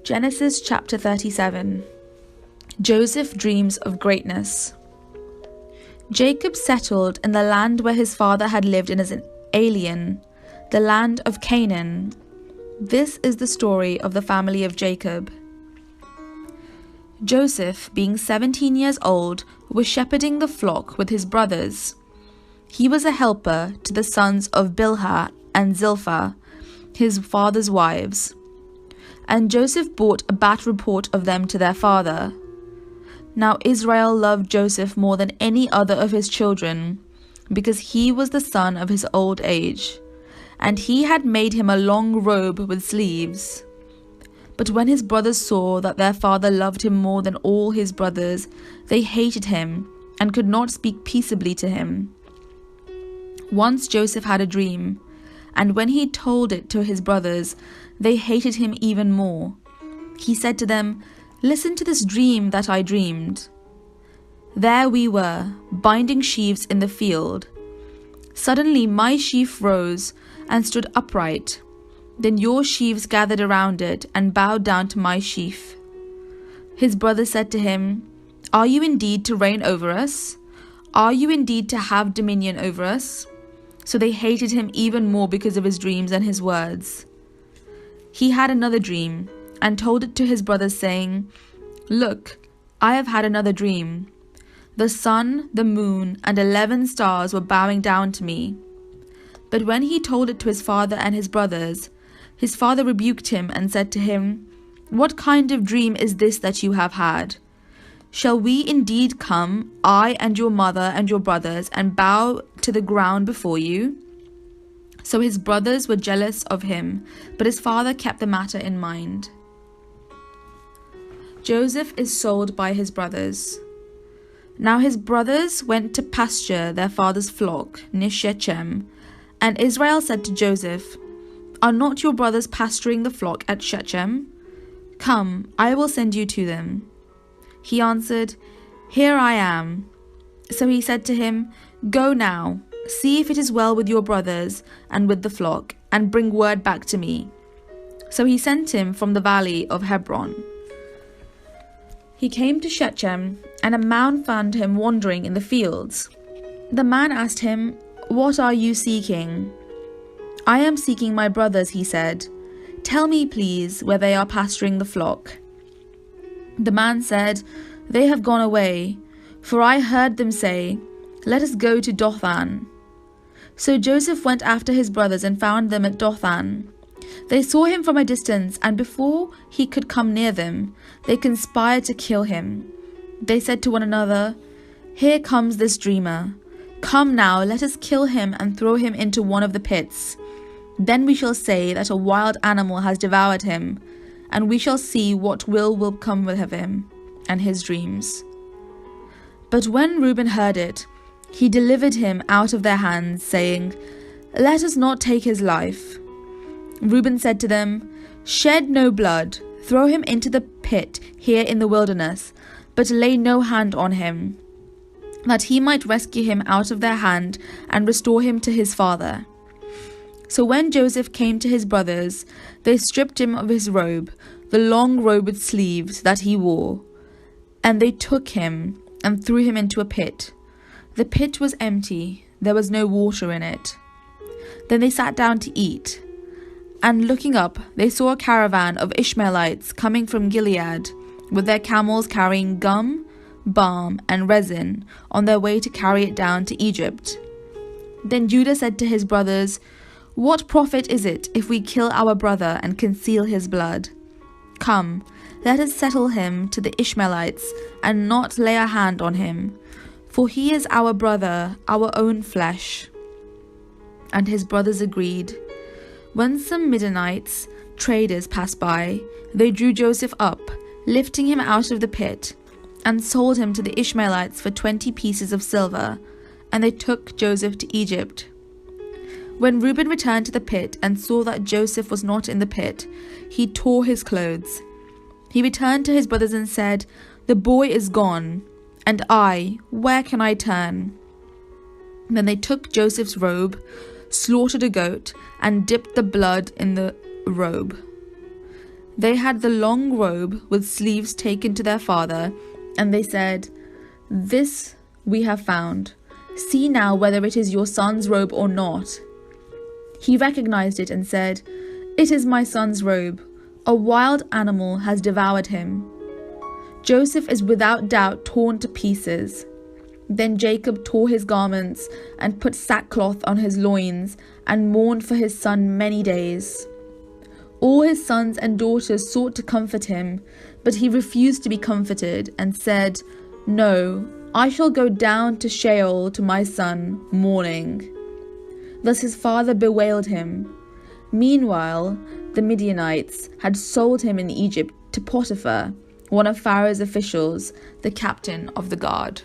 Genesis chapter 37. Joseph dreams of greatness. Jacob settled in the land where his father had lived as an alien, the land of Canaan. This is the story of the family of Jacob. Joseph, being 17 years old, was shepherding the flock with his brothers. He was a helper to the sons of Bilhah and Zilpah, his father's wives. And Joseph brought a bad report of them to their father. Now Israel loved Joseph more than any other of his children, because he was the son of his old age, and he had made him a long robe with sleeves. But when his brothers saw that their father loved him more than all his brothers, they hated him and could not speak peaceably to him. Once Joseph had a dream, and when he told it to his brothers, they hated him even more. He said to them, "Listen to this dream that I dreamed. There we were, binding sheaves in the field. Suddenly my sheaf rose and stood upright. Then your sheaves gathered around it and bowed down to my sheaf." His brothers said to him, "Are you indeed to reign over us? Are you indeed to have dominion over us?" So they hated him even more because of his dreams and his words. He had another dream, and told it to his brothers, saying, "Look, I have had another dream. The sun, the moon, and 11 stars were bowing down to me." But when he told it to his father and his brothers, his father rebuked him and said to him, "What kind of dream is this that you have had? Shall we indeed come, I and your mother and your brothers, and bow to the ground before you?" So his brothers were jealous of him, but his father kept the matter in mind. Joseph is sold by his brothers. Now his brothers went to pasture their father's flock near Shechem, and Israel said to Joseph, "Are not your brothers pasturing the flock at Shechem? Come, I will send you to them." He answered, "Here I am." So he said to him, "Go now, see if it is well with your brothers and with the flock, and bring word back to me." So he sent him from the valley of Hebron. He came to Shechem, and a man found him wandering in the fields. The man asked him, "What are you seeking?" "I am seeking my brothers," he said. "Tell me, please, where they are pasturing the flock." The man said, "They have gone away, for I heard them say, 'Let us go to Dothan.'" So Joseph went after his brothers and found them at Dothan. They saw him from a distance, and before he could come near them, they conspired to kill him. They said to one another, "Here comes this dreamer. Come now, let us kill him and throw him into one of the pits. Then we shall say that a wild animal has devoured him, and we shall see what will come of him and his dreams." But when Reuben heard it, he delivered him out of their hands, saying, "Let us not take his life." Reuben said to them, "Shed no blood, throw him into the pit here in the wilderness, but lay no hand on him, that he might rescue him out of their hand and restore him to his father." So when Joseph came to his brothers, they stripped him of his robe, the long robe with sleeves that he wore, and they took him and threw him into a pit. The pit was empty, there was no water in it. Then they sat down to eat, and looking up, they saw a caravan of Ishmaelites coming from Gilead, with their camels carrying gum, balm, and resin on their way to carry it down to Egypt. Then Judah said to his brothers, "What profit is it if we kill our brother and conceal his blood? Come, let us settle him to the Ishmaelites and not lay a hand on him, for he is our brother, our own flesh." And his brothers agreed. When some Midianites, traders, passed by, they drew Joseph up, lifting him out of the pit, and sold him to the Ishmaelites for 20 pieces of silver, and they took Joseph to Egypt. When Reuben returned to the pit and saw that Joseph was not in the pit, he tore his clothes. He returned to his brothers and said, "The boy is gone, and I, where can I turn?" Then they took Joseph's robe, slaughtered a goat, and dipped the blood in the robe. They had the long robe with sleeves taken to their father, and they said, "This we have found. See now whether it is your son's robe or not." He recognized it and said, "It is my son's robe. A wild animal has devoured him." Joseph is without doubt torn to pieces. Then Jacob tore his garments and put sackcloth on his loins and mourned for his son many days. All his sons and daughters sought to comfort him, but he refused to be comforted and said, "No, I shall go down to Sheol to my son, mourning." Thus his father bewailed him. Meanwhile, the Midianites had sold him in Egypt to Potiphar, one of Pharaoh's officials, the captain of the guard.